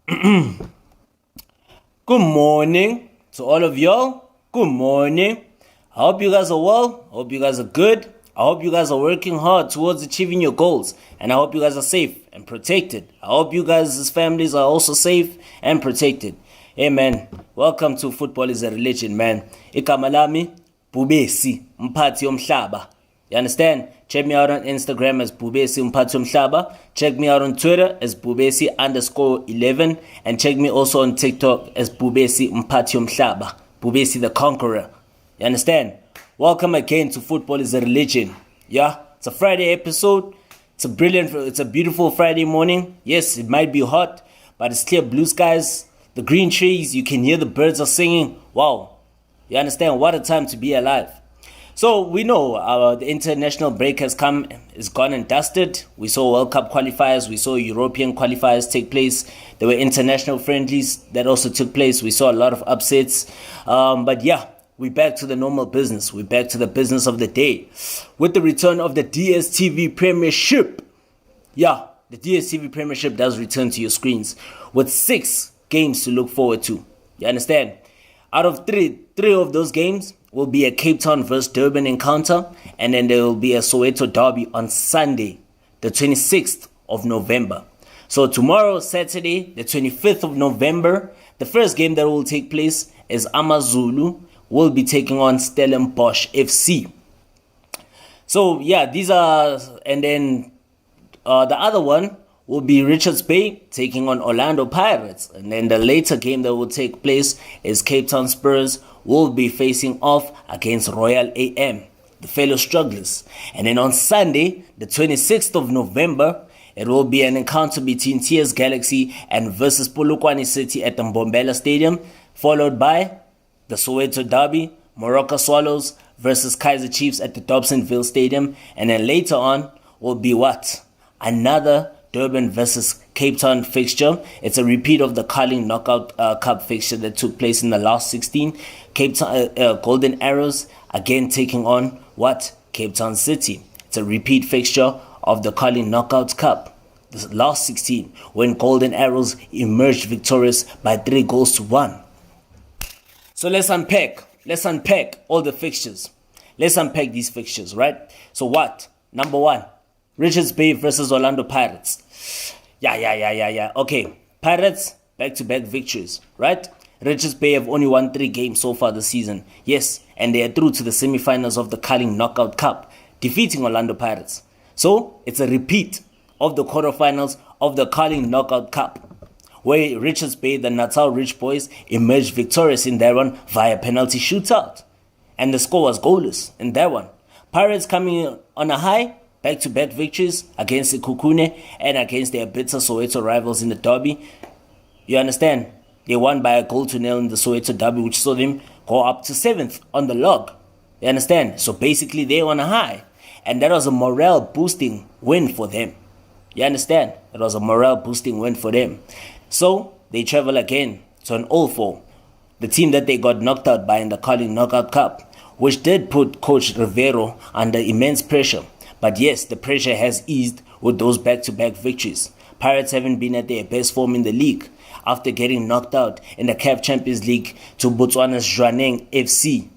Good morning to all of y'all. Good morning. I hope you guys are well. I hope you guys are good. I hope you guys are working hard towards achieving your goals. And I hope you guys are safe and protected. I hope you guys' families are also safe and protected. Hey man, welcome to Football is a Religion, man. Igama lami, Bubesi, Mphathi Yomhlaba. You understand? Check me out on Instagram as Bubesi Mphathi Yomhlaba. Check me out on Twitter as Bubesi_11. And check me also on TikTok as Bubesi Mphathi Yomhlaba. Bubesi the Conqueror. You understand? Welcome again to Football is a Religion. Yeah? It's a Friday episode. It's a beautiful Friday morning. Yes, it might be hot, but it's clear blue skies, the green trees, you can hear the birds are singing. Wow. You understand? What a time to be alive. So we know the international break is gone and dusted. We saw World Cup qualifiers. We saw European qualifiers take place. There were international friendlies that also took place. We saw a lot of upsets. But yeah, we're back to the normal business. We're back to the business of the day. With the return of the Dstv Premiership. Yeah, the Dstv Premiership does return to your screens with 6 games to look forward to. You understand? Out of three of those games will be a Cape Town versus Durban encounter, and then there will be a Soweto Derby on Sunday, the 26th of November. So tomorrow, Saturday, the 25th of November, the first game that will take place is AmaZulu will be taking on Stellenbosch FC. So yeah, these are, and then the other one will be Richards Bay taking on Orlando Pirates. And then the later game that will take place is Cape Town Spurs will be facing off against Royal AM, the fellow strugglers. And then on Sunday, the 26th of November, it will be an encounter between TS Galaxy and versus Polokwane City at the Mbombela Stadium, followed by the Soweto Derby, Morocco Swallows versus KAIZER Chiefs at the Dobsonville Stadium. And then later on will be what? Another Durban versus Cape Town fixture. It's a repeat of the Carling Knockout Cup fixture that took place in the last 16. Cape Town Golden Arrows again taking on what? Cape Town City. It's a repeat fixture of the Carling Knockout Cup, the last 16, when Golden Arrows emerged victorious by 3-1. So let's unpack all the fixtures. Let's unpack these fixtures, right? So what? Number 1, Richards Bay versus Orlando Pirates. Yeah. Okay, Pirates, back-to-back victories, right? Richards Bay have only won 3 games so far this season. Yes, and they are through to the semi-finals of the Carling Knockout Cup, defeating Orlando Pirates. So, it's a repeat of the quarterfinals of the Carling Knockout Cup, where Richards Bay, the Natal Rich Boys, emerged victorious in that one via penalty shootout. And the score was goalless in that one. Pirates coming on a high, back-to-back victories against the Kukune and against their bitter Soweto rivals in the Derby. You understand? They won by a 0-0 in the Soweto Derby, which saw them go up to 7th on the log. You understand? So basically, they're on a high. And that was a morale-boosting win for them. You understand? It was a morale-boosting win for them. So they travel again to an Old Foe, the team that they got knocked out by in the Carling Knockout Cup, which did put Coach Rivero under immense pressure. But yes, the pressure has eased with those back-to-back victories. Pirates haven't been at their best form in the league after getting knocked out in the CAF Champions League to Botswana's Jwaneng FC.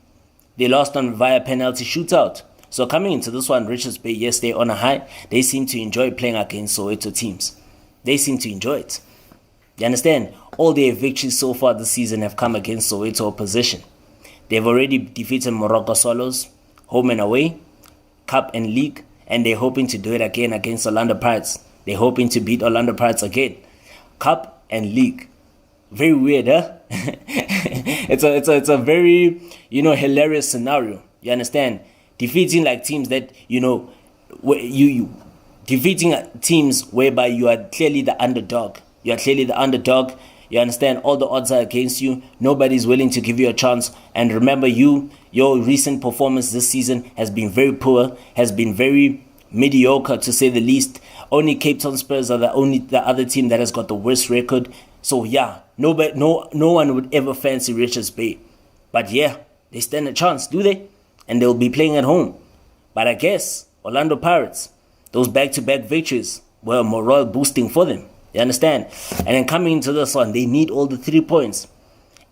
They lost on via penalty shootout. So coming into this one, Richards Bay, yes, they're on a high. They seem to enjoy playing against Soweto teams. They seem to enjoy it. You understand? All their victories so far this season have come against Soweto opposition. They've already defeated Morocco Swallows, home and away, Cup and League, and they're hoping to do it again against Orlando Pirates. They're hoping to beat Orlando Pirates again. Cup and League. Very weird, huh? it's a very, hilarious scenario. You understand? Defeating like teams that, defeating teams whereby you are clearly the underdog. You are clearly the underdog. You understand? All the odds are against you. Nobody's willing to give you a chance. And remember, your recent performance this season has been very poor, has been very mediocre to say the least. Only Cape Town Spurs are the other team that has got the worst record. So yeah, no one would ever fancy Richards Bay. But yeah, they stand a chance, do they? And they'll be playing at home. But I guess Orlando Pirates, those back-to-back victories were morale boosting for them. You understand? And then coming into this one, they need all the 3 points.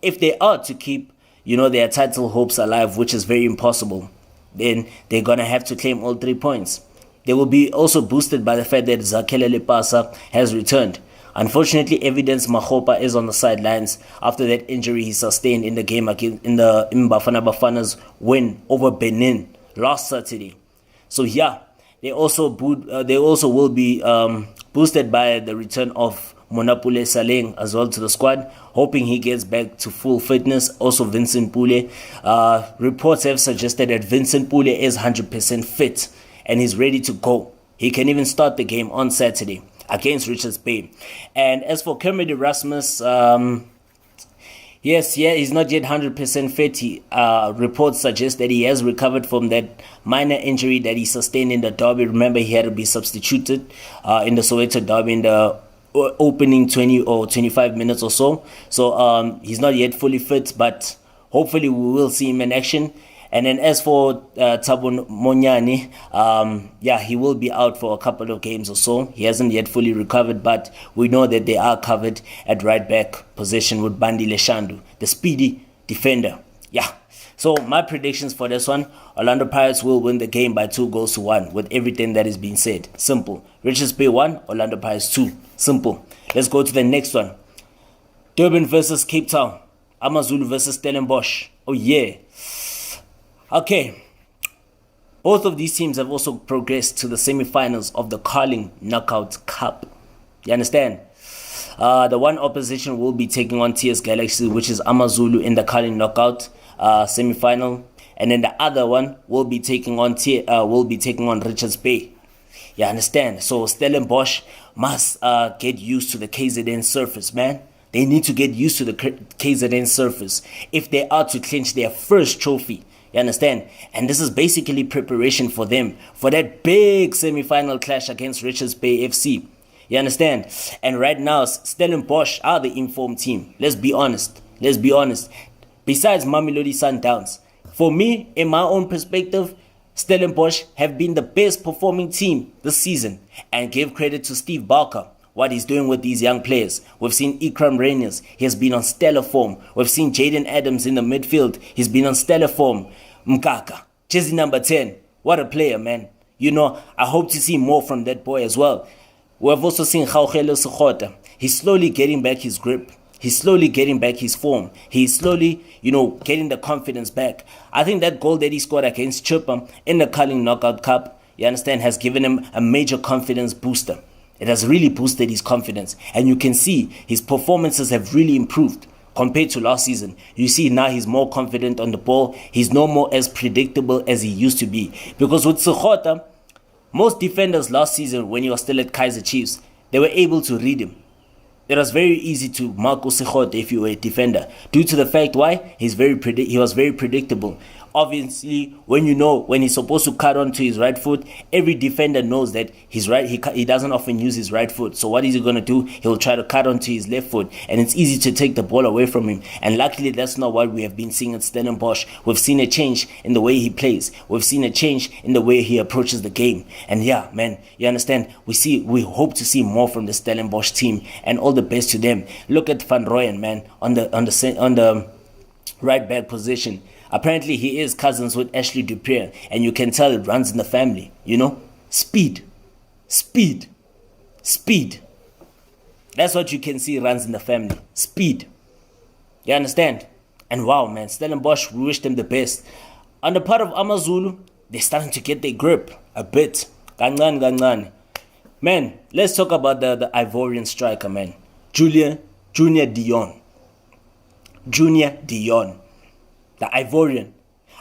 If they are to keep, their title hopes alive, which is very impossible, then they're going to have to claim all 3 points. They will be also boosted by the fact that Zakhele Lepasa has returned. Unfortunately, Evidence Mahopa is on the sidelines after that injury he sustained in the game in Bafana Bafana's win over Benin last Saturday. So yeah, they also will be boosted by the return of Monapule Saleng as well to the squad, hoping he gets back to full fitness. Also Vincent Pule. Reports have suggested that Vincent Pule is 100% fit and he's ready to go. He can even start the game on Saturday against Richards Bay. And as for Kermit Erasmus, he's not yet 100% fit. Reports suggest that he has recovered from that minor injury that he sustained in the derby. Remember, he had to be substituted in the Soweto Derby in the opening 20 or 25 minutes or so. So he's not yet fully fit, but hopefully we will see him in action. And then as for Thabo Monyane, he will be out for a couple of games or so. He hasn't yet fully recovered, but we know that they are covered at right back position with Bandi Leshandu, the speedy defender. Yeah. So my predictions for this one, Orlando Pirates will win the game by 2-1 with everything that is being said. Simple. Richards Bay 1, Orlando Pirates 2. Simple. Let's go to the next one. Durban versus Cape Town. Amazulu versus Stellenbosch. Oh yeah. Okay, both of these teams have also progressed to the semi-finals of the Carling Knockout Cup. You understand? The one opposition will be taking on TS Galaxy, which is Amazulu in the Carling Knockout semi-final, and then the other one will be taking on Richards Bay. You understand? So Stellenbosch must get used to the KZN surface, man. They need to get used to the KZN surface if they are to clinch their first trophy. You understand? And this is basically preparation for them for that big semi-final clash against Richards Bay FC. You understand? And right now, Stellenbosch are the informed team. Let's be honest. Besides Mamelodi Sundowns, for me, in my own perspective, Stellenbosch have been the best performing team this season. And give credit to Steve Barker, what he's doing with these young players. We've seen Ikram Reyners. He has been on stellar form. We've seen Jaden Adams in the midfield. He's been on stellar form. Mkaka, jersey number 10. What a player, man. I hope to see more from that boy as well. We've also seen Gaugelo Sekgota. He's slowly getting back his grip. He's slowly getting back his form. He's slowly, getting the confidence back. I think that goal that he scored against Chippa in the Carling Knockout Cup, you understand, has given him a major confidence booster. It has really boosted his confidence. And you can see his performances have really improved compared to last season. You see now he's more confident on the ball. He's no more as predictable as he used to be. Because with Sekgota, most defenders last season, when he was still at KAIZER Chiefs, they were able to read him. It was very easy to mark Sekgota if you were a defender. Due to the fact why? He was very predictable. Obviously, when he's supposed to cut onto his right foot, every defender knows that he doesn't often use his right foot. So what is he going to do? He'll try to cut onto his left foot, and it's easy to take the ball away from him. And luckily, that's not what we have been seeing at Stellenbosch. We've seen a change in the way he plays. We've seen a change in the way he approaches the game. And yeah, man, you understand? We hope to see more from the Stellenbosch team, and all the best to them. Look at Van Rooyen, man, on the right back position. Apparently, he is cousins with Ashley Dupree, and you can tell it runs in the family. Speed. That's what you can see runs in the family. Speed. You understand? And wow, man, Stellenbosch, we wish them the best. On the part of Amazulu, they're starting to get their grip a bit. Kancane. Man, let's talk about the Ivorian striker, man. Junior Dion. The Ivorian.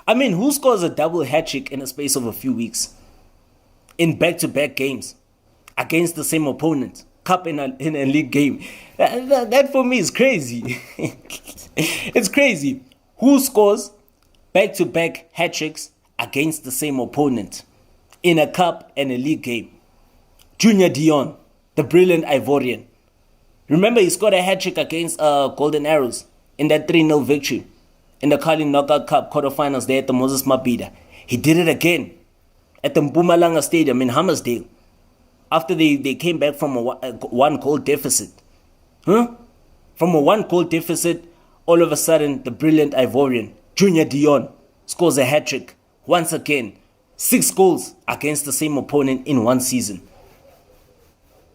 I mean, who scores a double hat-trick in a space of a few weeks? In back-to-back games. Against the same opponent. Cup in a league game. That for me is crazy. It's crazy. Who scores back-to-back hat-tricks against the same opponent? In a cup and a league game? Junior Dion. The brilliant Ivorian. Remember, he scored a hat-trick against Golden Arrows in that 3-0 victory. In the Carling Knockout Cup quarterfinals there at the Moses Mabhida. He did it again at the Mpumalanga Stadium in Hammersdale. after they came back from a one-goal deficit. Huh? From a one-goal deficit, all of a sudden, the brilliant Ivorian, Junior Dion, scores a hat-trick. Once again, 6 goals against the same opponent in one season.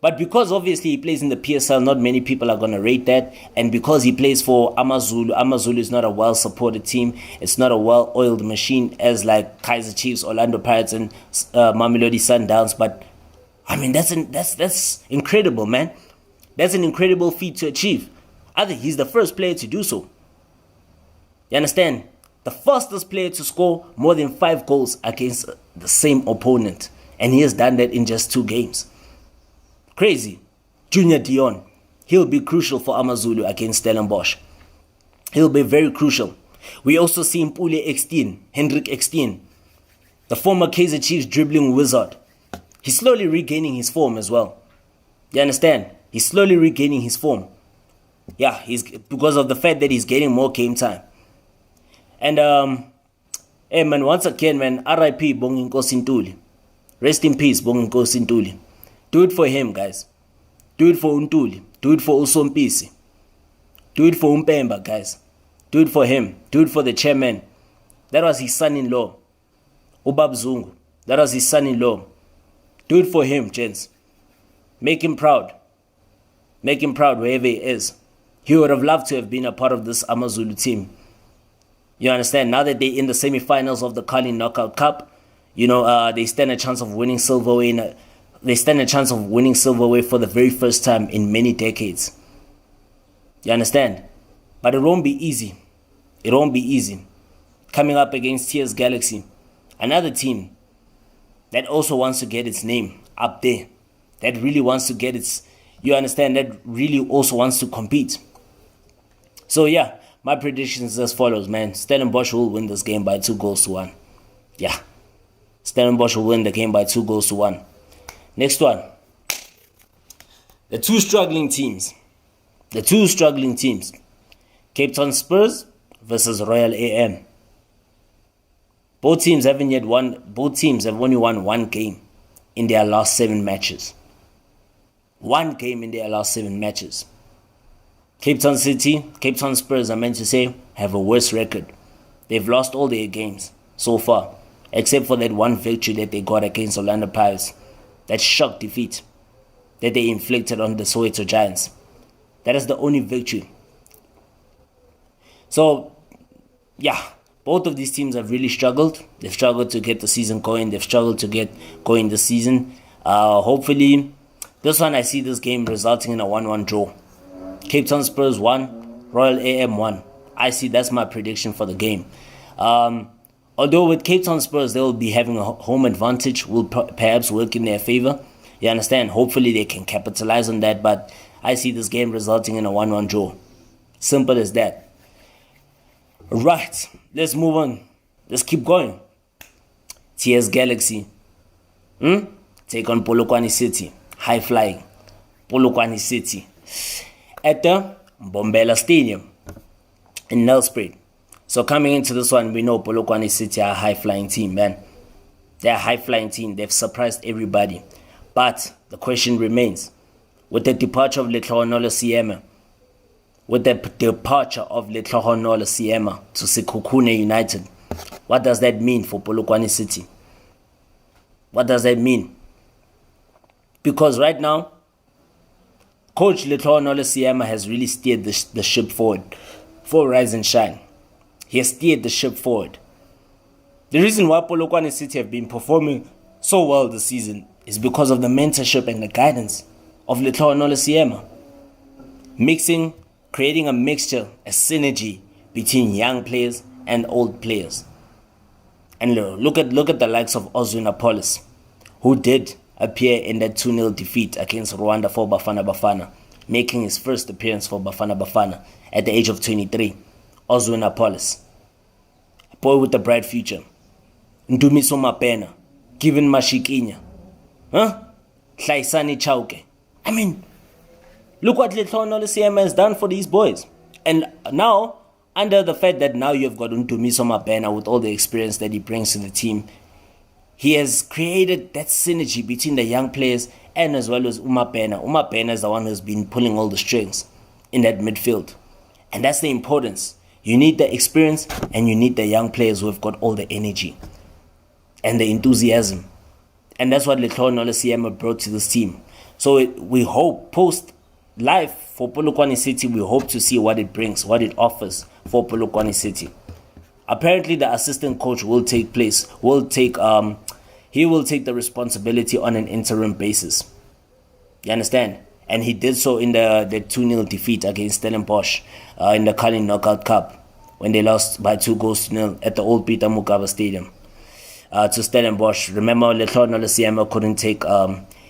But because obviously he plays in the PSL, not many people are going to rate that. And because he plays for Amazulu is not a well-supported team. It's not a well-oiled machine as like KAIZER Chiefs, Orlando Pirates, and Mamelodi Sundowns. But, I mean, that's incredible, man. That's an incredible feat to achieve. I think he's the first player to do so. You understand? The fastest player to score more than 5 goals against the same opponent. And he has done that in just 2 games. Crazy. Junior Dion. He'll be crucial for Amazulu against Stellenbosch. He'll be very crucial. We also see Mpule Ekstien, Hendrik Ekstien, the former KAIZER Chiefs dribbling wizard. He's slowly regaining his form as well. You understand? He's slowly regaining his form. Yeah, he's because of the fact that he's getting more game time. And hey man, once again, man, R.I.P. Bonginkosi Ntuli. Rest in peace, Bonginkosi Ntuli. Do it for him, guys. Do it for Untuli. Do it for Usompisi. Do it for Umpemba, guys. Do it for him. Do it for the chairman. That was his son-in-law. Ubab Zungu. That was his son-in-law. Do it for him, gents. Make him proud. Make him proud wherever he is. He would have loved to have been a part of this Amazulu team. You understand? Now that they're in the semi-finals of the Kali Knockout Cup, you know, they stand a chance of winning silverware. They stand a chance of winning silverware for the very first time in many decades. You understand? But it won't be easy. It won't be easy. Coming up against TS Galaxy, another team that also wants to get its name up there. That really wants to get its, you understand, that really also wants to compete. So yeah, my prediction is as follows, man. Stellenbosch will win this game by 2-1. Yeah. Stellenbosch will win the game by 2-1. Next one. The two struggling teams. Cape Town Spurs versus Royal AM. Both teams have only won 1 game in their last 7 matches. 1 game in their last 7 matches. Cape Town Spurs, I meant to say, have a worse record. They've lost all their games so far, except for that one victory that they got against Orlando Pirates. That shock defeat that they inflicted on the Soweto Giants. That is the only victory. So, yeah, both of these teams have really struggled. They've struggled to get the season going. They've struggled to get going the season. Hopefully, this one, I see this game resulting in a 1-1 draw. Cape Town Spurs 1, Royal AM 1. I see that's my prediction for the game. Although with Cape Town Spurs, they'll be having a home advantage, will perhaps work in their favor. You understand? Hopefully they can capitalize on that, but I see this game resulting in a 1-1 draw. Simple as that. Right, let's move on. Let's keep going. TS Galaxy. Take on Polokwane City. High flying. Polokwane City. At the Mbombela Stadium in Nelspruit. So coming into this one, we know Polokwane City are a high-flying team, man. They're a high-flying team. They've surprised everybody. But the question remains, with the departure of Letlohonolo Siema, to Sekhukhune United, what does that mean for Polokwane City? What does that mean? Because right now, Coach Letlohonolo Siema has really steered the ship forward for Rise and Shine. He has steered the ship forward. The reason why Polokwane City have been performing so well this season is because of the mentorship and the guidance of Letlohonolo Siema. Creating a mixture, a synergy between young players and old players. And look at the likes of Ozwin, who did appear in that 2-0 defeat against Rwanda for Bafana Bafana, making his first appearance for Bafana Bafana at the age of 23. Ozwin, a boy with a bright future. Ndumiso Mapena, Given Mashikinya, Hlaisani Chauke. I mean, look what Letlohonolo Siema has done for these boys. And now, under the fact that now you've got Ndumiso Mapena with all the experience that he brings to the team, he has created that synergy between the young players and as well as Umapena. Umapena is the one who's been pulling all the strings in that midfield. And that's the importance. You need the experience and you need the young players who have got all the energy and the enthusiasm. And that's what Letlholo Nolesiema brought to this team. So we hope post-life for Polokwane City, we hope to see what it brings, what it offers for Polokwane City. Apparently the assistant coach will take he will take the responsibility on an interim basis. You understand? And he did so in the 2-0 defeat against Stellenbosch in the Carling Knockout Cup when they lost by 2-0 at the old Peter Mokaba Stadium to Stellenbosch. Remember, Letlholo Nolesiema couldn't take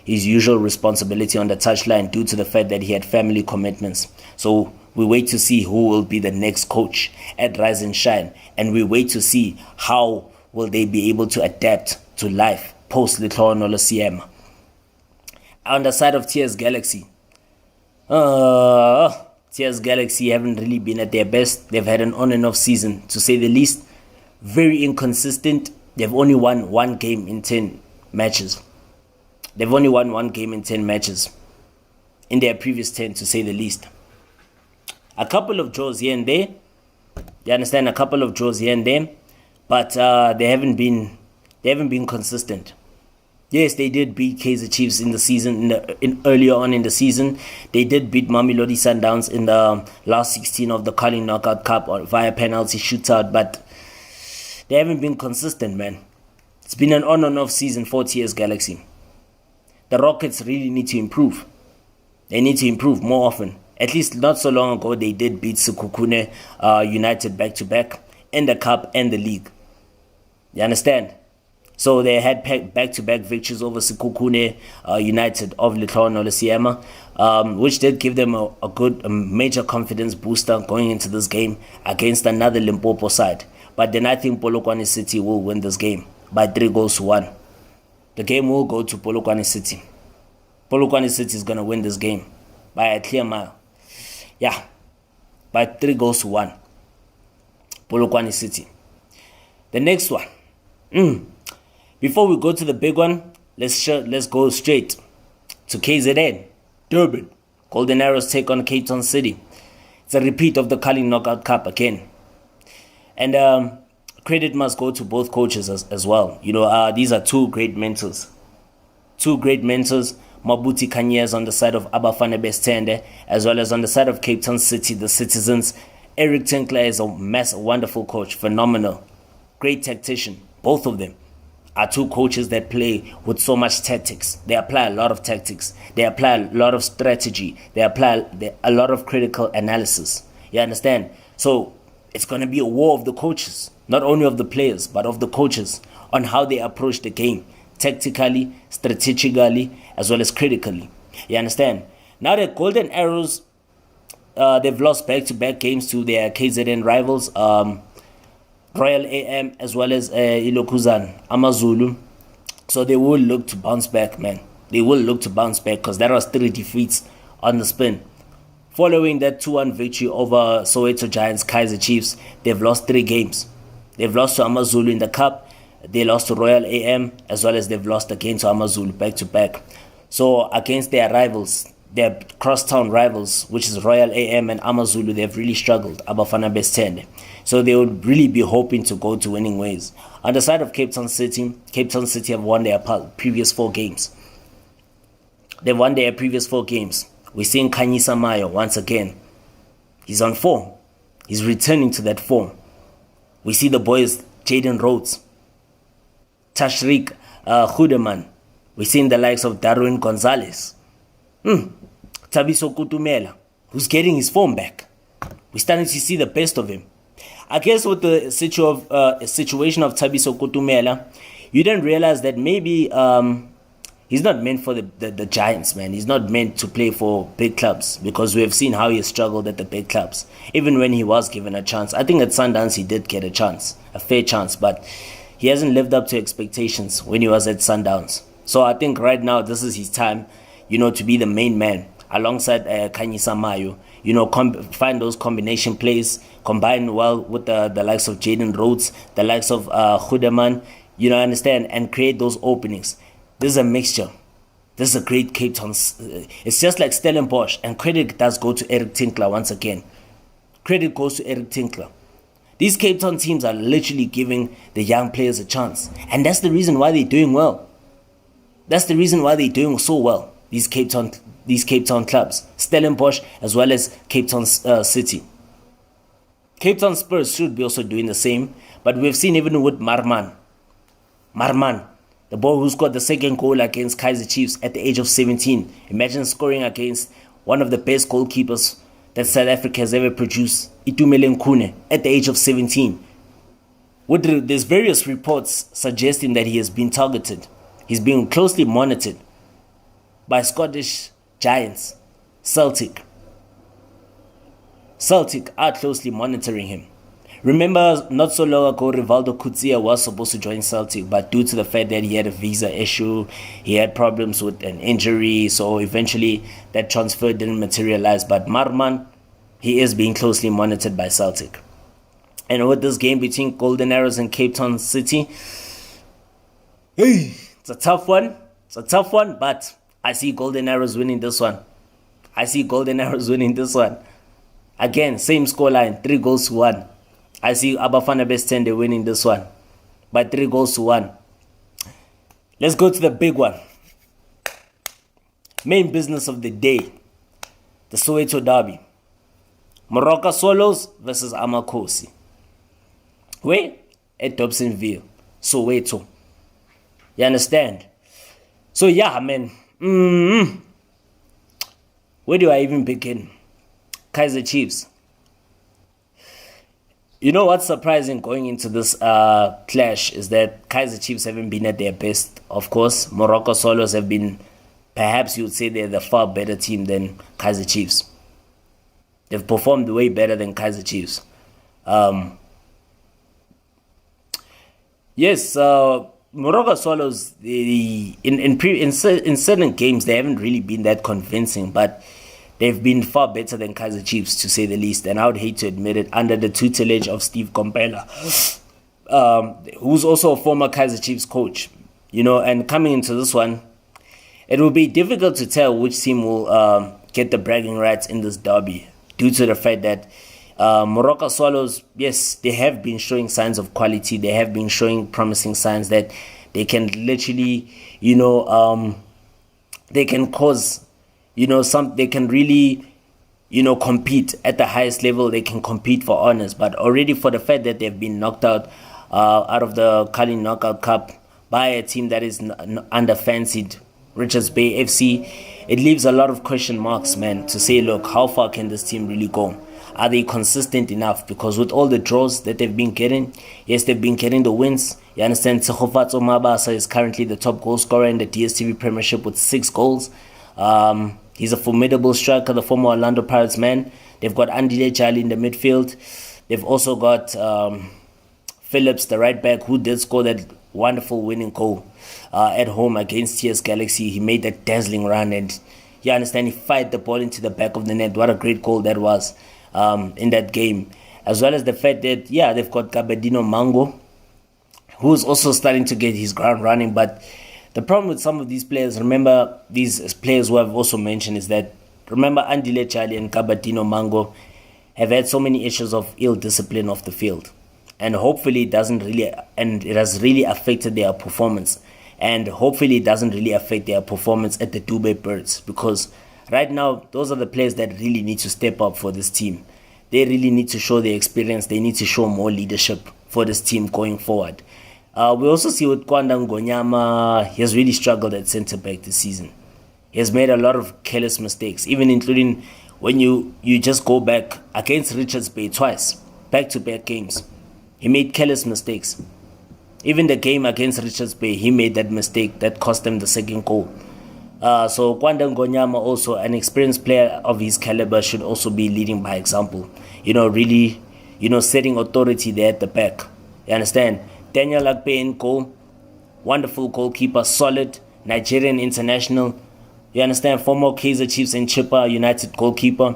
his usual responsibility on the touchline due to the fact that he had family commitments. So we wait to see who will be the next coach at Rise and Shine, and we wait to see how will they be able to adapt to life post Letlholo Nolesiema. On the side of TS Galaxy, TS Galaxy haven't really been at their best. They've had an on and off season, to say the least. Very inconsistent. They've only won one game in 10 matches. They've only won one game in 10 matches in their previous 10, to say the least. A couple of draws here and there. You understand? A couple of draws here and there. But they haven't been consistent. Yes, they did beat KAIZER Chiefs in the season, earlier on in the season. They did beat Mamelodi Sundowns in the last 16 of the Carling Knockout Cup via penalty shootout, but they haven't been consistent, man. It's been an on and off season for TS Galaxy. The Rockets really need to improve. They need to improve more often. At least not so long ago, they did beat Sekhukhune United back-to-back in the cup and the league. You understand? So they had back-to-back victories over Sekhukhune United of Letlholo Nolesiema, which did give them a major confidence booster going into this game against another Limpopo side. But then I think Polokwane City will win this game by 3-1. The game will go to Polokwane City. Polokwane City is going to win this game by a clear mile. Yeah, by 3-1. Polokwane City. The next one. Before we go to the big one, let's go straight to KZN, Durban. Golden Arrows take on Cape Town City. It's a repeat of the Carling Knockout Cup again. And credit must go to both coaches as well. You know, these are two great mentors. Mabuti Kanyes on the side of Abafana Bestende, as well as on the side of Cape Town City, the Citizens. Eric Tinkler is a wonderful coach, phenomenal, great tactician. Both of them are two coaches that play with so much tactics. They apply a lot of tactics. They apply a lot of strategy. They apply a lot of critical analysis. You understand? So it's going to be a war of the coaches, not only of the players, but of the coaches on how they approach the game, tactically, strategically, as well as critically. You understand? Now the Golden Arrows, they've lost back-to-back games to their KZN rivals, Royal AM as well as Ilokuzan, Amazulu. So they will look to bounce back, man. They will look to bounce back because that was 3 defeats on the spin. Following that 2-1 victory over Soweto Giants, KAIZER Chiefs, they've lost 3 games. They've lost to Amazulu in the Cup, they lost to Royal AM, as well as they've lost again to Amazulu back-to-back. So against their rivals, their crosstown rivals, which is Royal AM and Amazulu, they've really struggled, Abafana Bestende. So they would really be hoping to go to winning ways. On the side of Cape Town City have won their previous 4 games. They've won their previous 4 games. We're seeing Khanyisa Mayo once again. He's on form. He's returning to that form. We see the boys, Jaden Rhodes, Tashrik Hudeman. We're seeing the likes of Darwin Gonzalez. Thabiso Kutumela, who's getting his form back. We're starting to see the best of him. I guess with the situation of Thabiso Kutumela, you didn't realize that maybe he's not meant for the Giants, man. He's not meant to play for big clubs, because we have seen how he struggled at the big clubs. Even when he was given a chance. I think at Sundowns he did get a chance, a fair chance, but he hasn't lived up to expectations when he was at Sundowns. So I think right now this is his time, to be the main man alongside Khanyisa Mayo. Find those combination plays, combine well with the likes of Jaden Rhodes, the likes of Hudeman, understand, and create those openings. This is a mixture. This is a great Cape Town. It's just like Stellenbosch, and credit does go to Eric Tinkler once again. Credit goes to Eric Tinkler. These Cape Town teams are literally giving the young players a chance, and that's the reason why they're doing well. That's the reason why they're doing so well. These Cape Town clubs, Stellenbosch as well as Cape Town City. Cape Town Spurs should be also doing the same, but we've seen even with Marman, the boy who scored the second goal against KAIZER Chiefs at the age of 17. Imagine scoring against one of the best goalkeepers that South Africa has ever produced, Itumeleng Khune, at the age of 17. There's various reports suggesting that he has been targeted. He's being closely monitored by Scottish giants, Celtic. Celtic are closely monitoring him. Remember, not so long ago, Rivaldo Kutsia was supposed to join Celtic, but due to the fact that he had a visa issue, he had problems with an injury, so eventually that transfer didn't materialize. But Marman, he is being closely monitored by Celtic. And with this game between Golden Arrows and Cape Town City, it's a tough one. But I see Golden Arrows winning this one. Again, same scoreline, 3-1. I see Abafana Bestende winning this one by 3-1. Let's go to the big one. Main business of the day. The Soweto Derby. Moroka Swallows versus Amakosi. Where? At Dobsonville, Soweto. You understand? So yeah, man. Where do I even begin? KAIZER Chiefs. You know what's surprising going into this clash is that KAIZER Chiefs haven't been at their best. Of course, Morocco Swallows have been, perhaps you would say they're the far better team than KAIZER Chiefs. They've performed way better than KAIZER Chiefs. Yes, Morocco Swallows, in certain games, they haven't really been that convincing, but they've been far better than KAIZER Chiefs, to say the least, and I would hate to admit it, under the tutelage of Steve Kompela, who's also a former KAIZER Chiefs coach. You know, and coming into this one, it will be difficult to tell which team will get the bragging rights in this derby, due to the fact that Morocco Swallows, yes, they have been showing signs of quality. They have been showing promising signs that they can literally, they can cause, they can really, compete at the highest level. They can compete for honors. But already for the fact that they've been knocked out of the Kali Knockout Cup by a team that is under-fancied, Richards Bay FC, it leaves a lot of question marks, man, to say, look, how far can this team really go? Are they consistent enough? Because with all the draws that they've been getting, yes, they've been getting the wins. You understand, Tsegofatso Mabasa is currently the top goal scorer in the Dstv Premiership with 6 goals. He's a formidable striker, the former Orlando Pirates man. They've got Andile Jali in the midfield. They've also got Phillips, the right back, who did score that wonderful winning goal at home against TS Galaxy. He made that dazzling run, and you understand, he fired the ball into the back of the net. What a great goal that was in that game. As well as the fact that, yeah, they've got Gabadino Mango, who's also starting to get his ground running. But the problem with some of these players, remember, these players who I've also mentioned, is that, remember, Andile Charlie and Gabadino Mango have had so many issues of ill discipline off the field. And hopefully it has really affected their performance. And hopefully it doesn't really affect their performance at the Dubai Birds. Because right now, those are the players that really need to step up for this team. They really need to show their experience. They need to show more leadership for this team going forward. We also see with Kwanda Ngonyama, he has really struggled at centre-back this season. He has made a lot of careless mistakes, even including when you just go back against Richards Bay twice, back-to-back games. He made careless mistakes. Even the game against Richards Bay, he made that mistake that cost him the second goal. So Kwanda Ngonyama, also an experienced player of his caliber, should also be leading by example. Really, setting authority there at the back. You understand? Daniel Akpe in goal, wonderful goalkeeper, solid, Nigerian international. You understand? Former KAIZER Chiefs and Chippa United goalkeeper.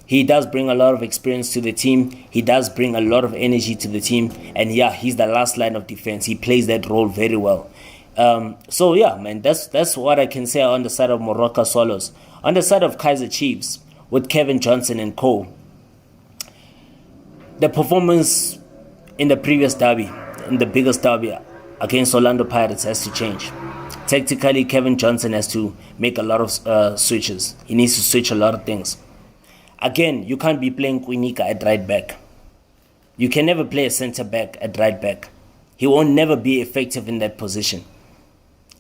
He does bring a lot of experience to the team. He does bring a lot of energy to the team. And yeah, he's the last line of defense. He plays that role very well. So yeah, man, that's what I can say on the side of Morocco Swallows. On the side of Kaizer Chiefs, with Kevin Johnson and co, the performance in the previous derby, in the biggest derby against Orlando Pirates, has to change. Tactically, Kevin Johnson has to make a lot of switches. He needs to switch a lot of things. Again, you can't be playing Quinika at right back. You can never play a centre back at right back. He won't never be effective in that position.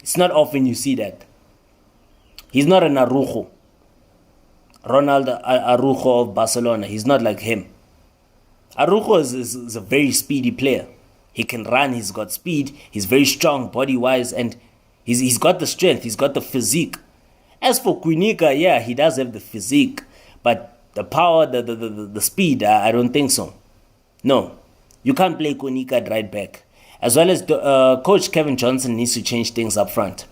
It's not often you see that. He's not an Arujo. Ronaldo Arujo of Barcelona. He's not like him. Arujo is a very speedy player. He can run, he's got speed, he's very strong body-wise, and he's got the strength, he's got the physique. As for Quinika, yeah, he does have the physique, but the power, the speed, I don't think so. No, you can't play Quinika at right back. As well as Coach Kevin Johnson needs to change things up front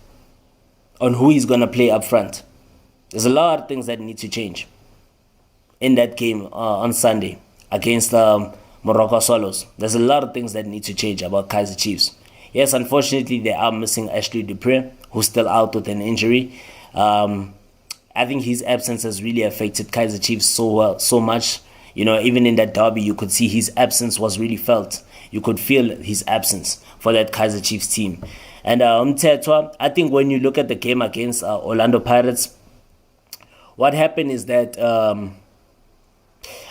on who he's going to play up front. There's a lot of things that need to change in that game on Sunday against Morocco Swallows. There's a lot of things that need to change about KAIZER Chiefs. Yes, unfortunately, they are missing Ashley Dupree, who's still out with an injury. I think his absence has really affected KAIZER Chiefs so much. You know, even in that derby, you could see his absence was really felt. You could feel his absence for that KAIZER Chiefs team. And Mtetwa, I think when you look at the game against Orlando Pirates, what happened is that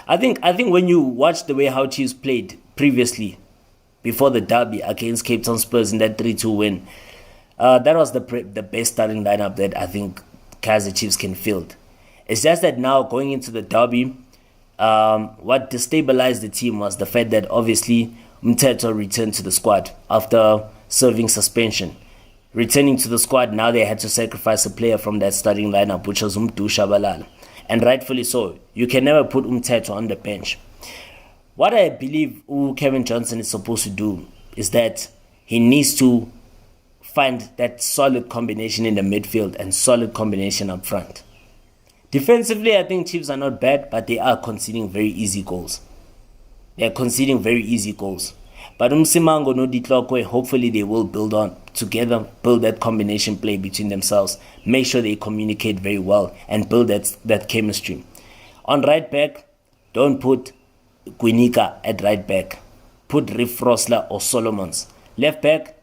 I think when you watch the way how Chiefs played previously, before the derby against Cape Town Spurs in that 3-2 win, that was the best starting lineup that I think KAIZER Chiefs can field. It's just that now going into the derby, what destabilized the team was the fact that obviously Mteto returned to the squad after serving suspension. Returning to the squad, now they had to sacrifice a player from that starting lineup, which was Umdu Shabalala. And rightfully so. You can never put Umteto on the bench. What I believe Kevin Johnson is supposed to do is that he needs to find that solid combination in the midfield and solid combination up front. Defensively, I think Chiefs are not bad, but they are conceding very easy goals. They are conceding very easy goals. But Umsimango no Ditlokwe, hopefully they will build on together, build that combination play between themselves, make sure they communicate very well and build that chemistry. On right back, don't put Quinika at right back. Put Riff Rosler or Solomons. Left back,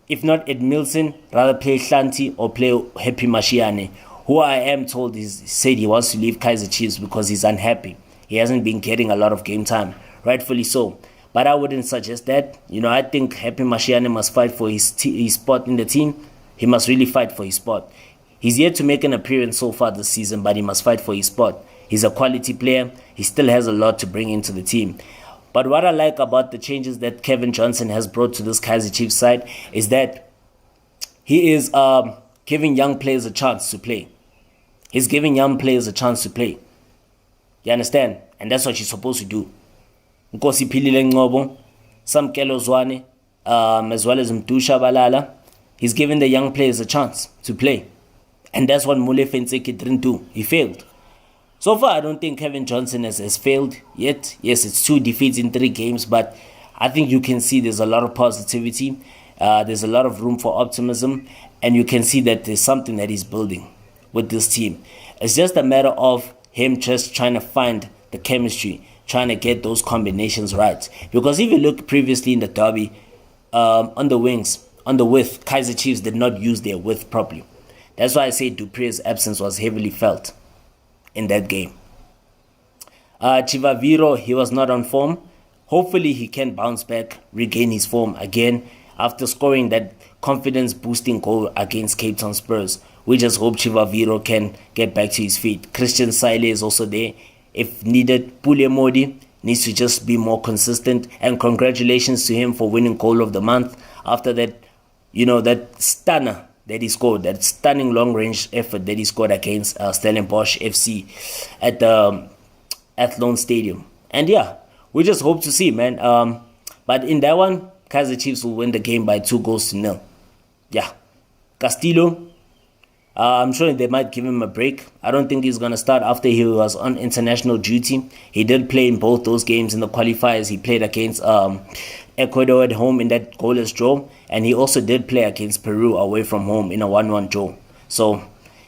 if not Ed Milson, rather play Hlanti or play Happy Mashiane, who I am told said he wants to leave KAIZER Chiefs because he's unhappy. He hasn't been getting a lot of game time, rightfully so. But I wouldn't suggest that. You know, I think Happy Mashiane must fight for his spot in the team. He must really fight for his spot. He's yet to make an appearance so far this season, but he must fight for his spot. He's a quality player. He still has a lot to bring into the team. But what I like about the changes that Kevin Johnson has brought to this KAIZER Chiefs side is that he is giving young players a chance to play. He's giving young players a chance to play. You understand? And that's what you're supposed to do. Nkosi Philile Ngobo, Samkelo Zwane, as well as Mdusha Balala. He's giving the young players a chance to play. And that's what Mule Fenseke didn't do. He failed. So far, I don't think Kevin Johnson has failed yet. Yes, it's 2 defeats in 3 games, but I think you can see there's a lot of positivity. There's a lot of room for optimism. And you can see that there's something that he's building with this team. It's just a matter of him just trying to find the chemistry, trying to get those combinations right. Because if you look previously in the derby, on the wings, on the width, KAIZER Chiefs did not use their width properly. That's why I say Dupree's absence was heavily felt in that game. Chivaviro, he was not on form. Hopefully he can bounce back, regain his form again after scoring that confidence-boosting goal against Cape Town Spurs. We just hope Chivaviro can get back to his feet. Christian Saile is also there. If needed, Pule Modi needs to just be more consistent. And congratulations to him for winning Goal of the Month after that, that stunner that he scored, that stunning long-range effort that he scored against Stellenbosch FC at the Athlone Stadium. And yeah, we just hope to see, man. But in that one, KAIZER Chiefs will win the game by 2-0. Yeah. Castillo, I'm sure they might give him a break. I don't think he's going to start after he was on international duty. He did play in both those games in the qualifiers. He played against Ecuador at home in that goalless draw, and he also did play against Peru away from home in a 1-1 draw. So,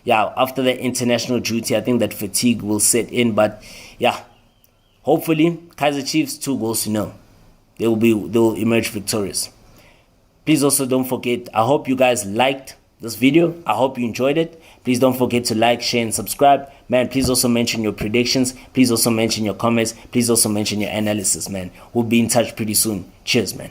yeah, after the international duty, I think that fatigue will set in. But, yeah, hopefully, KAIZER Chiefs 2-0. They will emerge victorious. Please also don't forget, I hope you guys liked this video. I hope you enjoyed it. Please don't forget to like, share, and subscribe. Man, please also mention your predictions. Please also mention your comments. Please also mention your analysis, man. We'll be in touch pretty soon. Cheers, man.